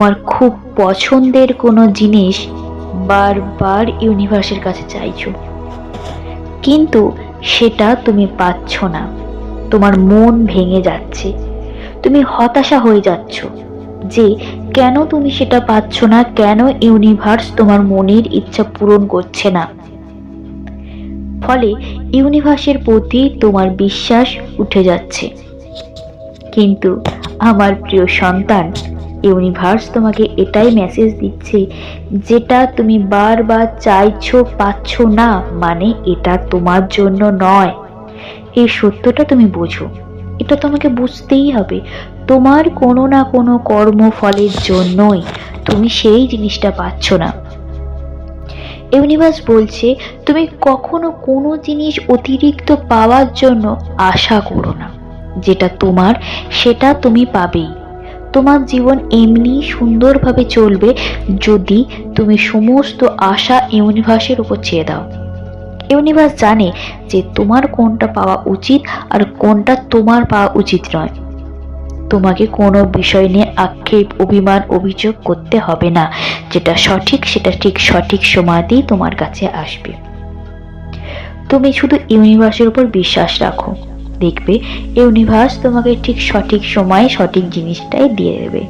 তোমার খুব পছন্দের কোনো জিনিস বারবার ইউনিভার্সের কাছে চাইছো, কিন্তু সেটা তুমি পাচ্ছ না। তোমার মন ভেঙে যাচ্ছে, তুমি হতাশা হয়ে যাচ্ছ যে কেন তুমি সেটা পাচ্ছ না, কেন ইউনিভার্স তোমার মনের ইচ্ছা পূরণ করছে না। ফলে ইউনিভার্সের প্রতি তোমার বিশ্বাস উঠে যাচ্ছে। কিন্তু আমার প্রিয় সন্তান, ইউনিভার্স তোমাকে এটাই মেসেজ দিচ্ছে, যেটা তুমি বারবার চাইছো পাচ্ছ না, মানে এটা তোমার জন্য নয়। এই সত্যটা তুমি বোঝো, এটা তোমাকে বুঝতেই হবে। তোমার কোনো না কোনো কর্মফলের জন্যই তুমি সেই জিনিসটা পাচ্ছ না। ইউনিভার্স বলছে তুমি কখনো কোনো জিনিস অতিরিক্ত পাওয়ার জন্য আশা করো না। যেটা তোমার সেটা তুমি পাবেই। তোমার জীবন এমনি সুন্দরভাবে চলবে যদি তুমি সমস্ত আশা ইউনিভার্সের উপর ছেড়ে দাও। ইউনিভার্স জানে যে তোমার কোনটা পাওয়া উচিত আর কোনটা তোমার পাওয়া উচিত নয়। তোমাকে কোনো বিষয় নিয়ে আক্ষেপ, অভিমান, অভিযোগ করতে হবে না। যেটা সঠিক সেটা ঠিক সঠিক সময়তেই তোমার কাছে আসবে। তুমি শুধু ইউনিভার্সের উপর বিশ্বাস রাখো, দেখবে ইউনিভার্স তোমাকে ঠিক সঠিক সময়ে সঠিক জিনিসটাই দিয়ে দেবে।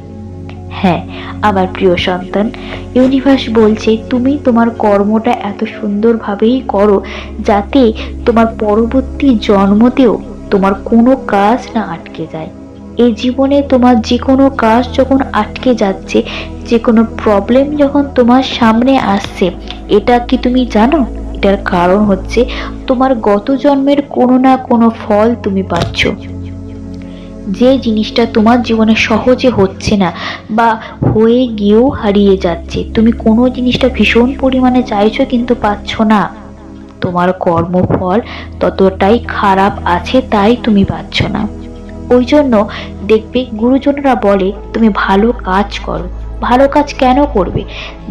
হ্যাঁ আমার প্রিয় সন্তান, ইউনিভার্স বলছে তুমি তোমার কর্মটা এত সুন্দরভাবেই করো যাতে তোমার পরবর্তী জন্মতেও তোমার কোনো কাজ না আটকে যায়। এই জীবনে তোমার যে কোনো কাজ যখন আটকে যাচ্ছে, যে কোনো প্রবলেম যখন তোমার সামনে আসছে, এটা কি তুমি জানো? এটার কারণ হচ্ছে তোমার গত জন্মের কোনো না কোনো ফল তুমি পাচ্ছ। যে জিনিসটা তোমার জীবনে সহজে হচ্ছে না বা হয়ে গিয়েও হারিয়ে যাচ্ছে, তুমি কোনো জিনিসটা ভীষণ পরিমাণে চাইছো কিন্তু পাচ্ছ না, তোমার কর্মফল ততটাই খারাপ আছে, তাই তুমি পাচ্ছ না। ওই জন্য দেখবে গুরুজনরা বলে তুমি ভালো কাজ করো। ভালো কাজ কেন করবে?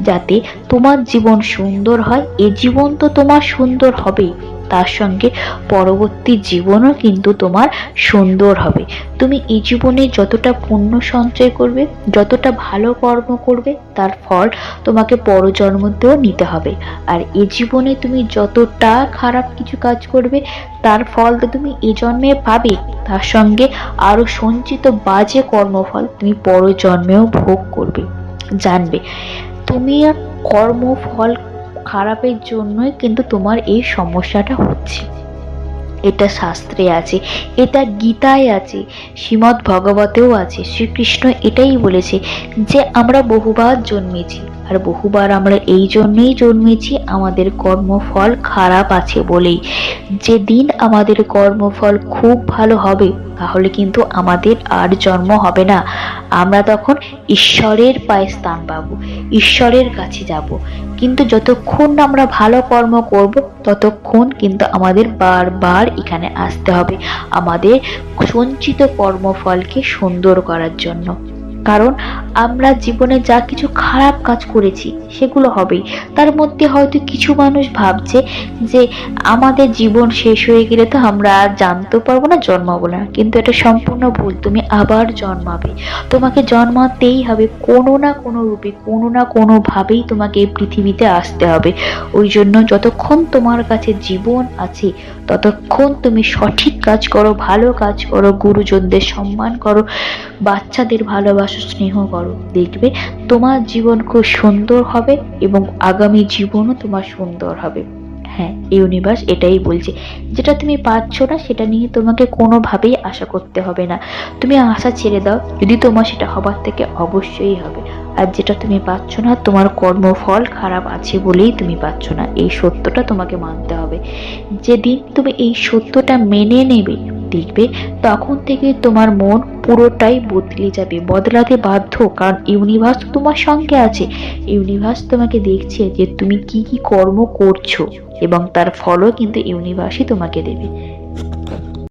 যাতে তোমার জীবন সুন্দর হয়। এ জীবন তো তোমার সুন্দর হবেই, তার সঙ্গে পরবর্তী জীবনও কিন্তু তোমার সুন্দর হবে। তুমি এই জীবনে যতটা পুণ্য সঞ্চয় করবে, যতটা ভালো কর্ম করবে, তার ফল তোমাকে পরজন্মতেও নিতে হবে। আর এ জীবনে তুমি যতটা খারাপ কিছু কাজ করবে, তার ফল তো তুমি এ জন্মে পাবে, তার সঙ্গে আরো সঞ্চিত বাজে কর্মফল তুমি পরজন্মেও ভোগ করবে। জানবে তুমি কর্মফল খারাপের জন্যই কিন্তু তোমার এই সমস্যাটা হচ্ছে। এটা শাস্ত্রে আছে, এটা গীতায় আছে, শ্রীমদ্ ভগবতেও আছে। শ্রীকৃষ্ণ এটাই বলেছে যে আমরা বহুবার জন্মেছি, আর বহুবার আমরা এই জন্যই জন্মেছি আমাদের কর্মফল খারাপ আছে বলেই। যেদিন আমাদের কর্মফল খুব ভালো হবে, তাহলে কিন্তু আমাদের আর জন্ম হবে না। আমরা তখন ঈশ্বরের পায়ে স্থান পাবো, ঈশ্বরের কাছে যাব। কিন্তু যতক্ষণ আমরা ভালো কর্ম করব, ততক্ষণ কিন্তু আমাদের বারবার এখানে আসতে হবে, আমাদের সঞ্চিত কর্মফলকে সুন্দর করার জন্য। কারণ আমরা জীবনে যা কিছু খারাপ কাজ করেছি সেগুলো হবেই। তার মধ্যে হয়তো কিছু মানুষ ভাবছে যে আমাদের জীবন শেষ হয়ে গেলে তো আমরা আর জানতেও পারবো না, জন্মাবো না। কিন্তু এটা সম্পূর্ণ ভুল। তুমি আবার জন্মাবে, তোমাকে জন্মাতেই হবে কোনো না কোনো রূপে, কোনো না কোনো ভাবেই তোমাকে এই পৃথিবীতে আসতে হবে। ওই জন্য যতক্ষণ তোমার কাছে জীবন আছে, ততক্ষণ তুমি সঠিক কাজ করো, ভালো কাজ করো, গুরুজনদের সম্মান করো, বাচ্চাদের ভালোবাসো, স্নেহ করো। দেখবে তোমার জীবন খুব সুন্দর হবে এবং আগামী জীবনও তোমার সুন্দর হবে। হ্যাঁ ইউনিভার্স এটাই বলছে, যেটা তুমি পাচ্ছ না সেটা নিয়ে তোমাকে কোনোভাবেই আশা করতে হবে না। তুমি আশা ছেড়ে দাও, যদি তোমার সেটা হবার থেকে অবশ্যই হবে। আর যেটা তুমি পাচ্ছ না, তোমার কর্মফল খারাপ আছে বলেই তুমি পাচ্ছ না। এই সত্যটা তোমাকে মানতে হবে। যেদিন তুমি এই সত্যটা মেনে নেবে, দেখবে তখন থেকে তোমার মন পুরোটাই বদলে যাবে, বদলাতে বাধ্য। কারণ ইউনিভার্স তোমার সঙ্গে আছে। ইউনিভার্স তোমাকে দেখছে যে তুমি কি কি কর্ম করছো, এবং তার ফলও কিন্তু ইউনিভার্সই তোমাকে দেবে।